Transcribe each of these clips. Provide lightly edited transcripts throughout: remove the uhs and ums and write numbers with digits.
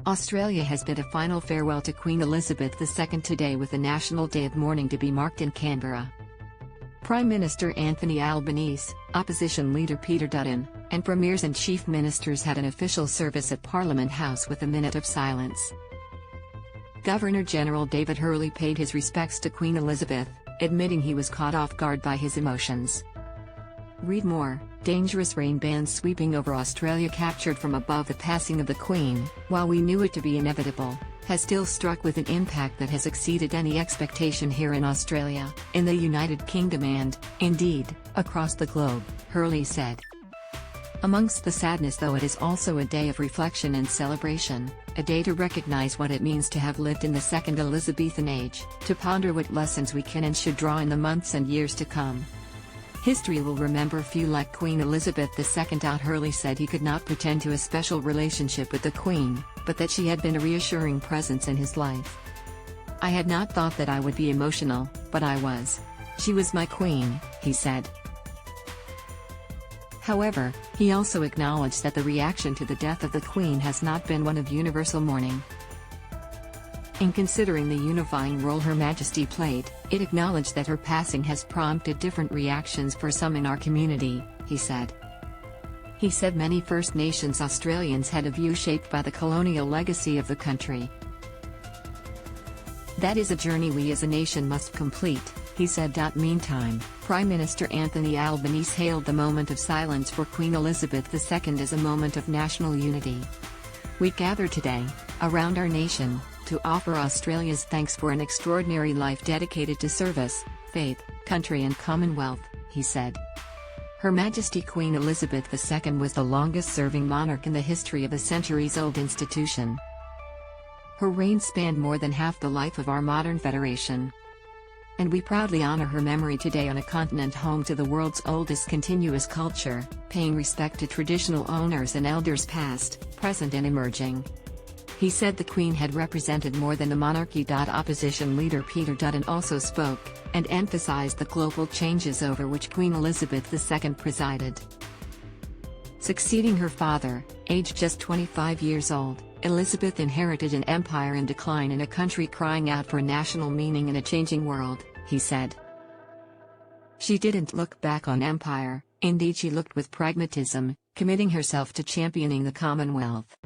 Australia has bid a final farewell to Queen Elizabeth II today with the National Day of Mourning to be marked in Canberra. Prime Minister Anthony Albanese, Opposition Leader Peter Dutton, and Premiers and Chief Ministers had an official service at Parliament House with a minute of silence. Governor General David Hurley paid his respects to Queen Elizabeth, admitting he was caught off guard by his emotions. Read more. Dangerous rain bands sweeping over Australia captured from above the passing of the Queen, while we knew it to be inevitable, has still struck with an impact that has exceeded any expectation here in Australia, in the United Kingdom and, indeed, across the globe, Hurley said. Amongst the sadness, though, it is also a day of reflection and celebration, a day to recognise what it means to have lived in the second Elizabethan age, to ponder what lessons we can and should draw in the months and years to come. History will remember few like Queen Elizabeth II. Hurley said he could not pretend to a special relationship with the Queen, but that she had been a reassuring presence in his life. I had not thought that I would be emotional, but I was. She was my Queen, he said. However, he also acknowledged that the reaction to the death of the Queen has not been one of universal mourning. In considering the unifying role Her Majesty played, it acknowledged that her passing has prompted different reactions for some in our community, he said. He said many First Nations Australians had a view shaped by the colonial legacy of the country. That is a journey we as a nation must complete, he said. Meantime, Prime Minister Anthony Albanese hailed the moment of silence for Queen Elizabeth II as a moment of national unity. We gather today, around our nation, to offer Australia's thanks for an extraordinary life dedicated to service, faith, country and Commonwealth, he said. Her Majesty Queen Elizabeth II was the longest-serving monarch in the history of a centuries-old institution. Her reign spanned more than half the life of our modern federation. And we proudly honor her memory today on a continent home to the world's oldest continuous culture, paying respect to traditional owners and elders past, present and emerging. He said the Queen had represented more than the monarchy. Opposition Leader Peter Dutton also spoke, and emphasized the global changes over which Queen Elizabeth II presided. Succeeding her father, aged just 25 years old, Elizabeth inherited an empire in decline and a country crying out for national meaning in a changing world, he said. She didn't look back on empire, indeed she looked with pragmatism, committing herself to championing the Commonwealth.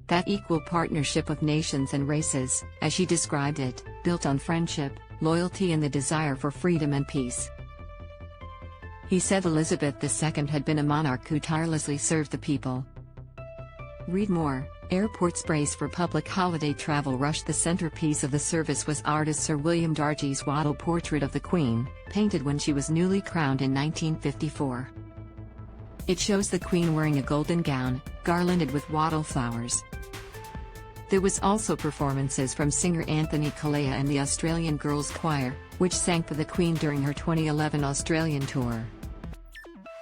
That equal partnership of nations and races, as she described it, built on friendship, loyalty and the desire for freedom and peace. He said Elizabeth II had been a monarch who tirelessly served the people. Read more. Airports brace for public holiday travel rush. The centerpiece of the service was artist Sir William Dargie's wattle portrait of the Queen, painted when she was newly crowned in 1954. It shows the Queen wearing a golden gown, garlanded with wattle flowers. There was also performances from singer Anthony Kalea and the Australian Girls Choir, which sang for the Queen during her 2011 Australian tour.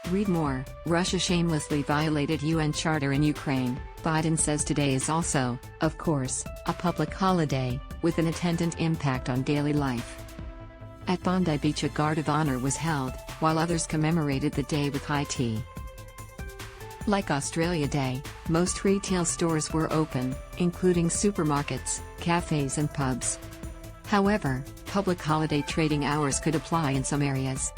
Read more. Russia shamelessly violated UN Charter in Ukraine. Biden says today is also, of course, a public holiday, with an attendant impact on daily life. At Bondi Beach a guard of honor was held, while others commemorated the day with high tea. Like Australia Day, most retail stores were open, including supermarkets, cafes and pubs. However, public holiday trading hours could apply in some areas.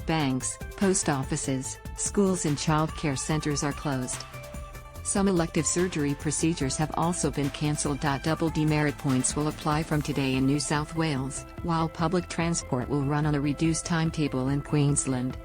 Banks, post offices, schools and childcare centres are closed. Some elective surgery procedures have also been cancelled. Double demerit points will apply from today in New South Wales, while public transport will run on a reduced timetable in Queensland.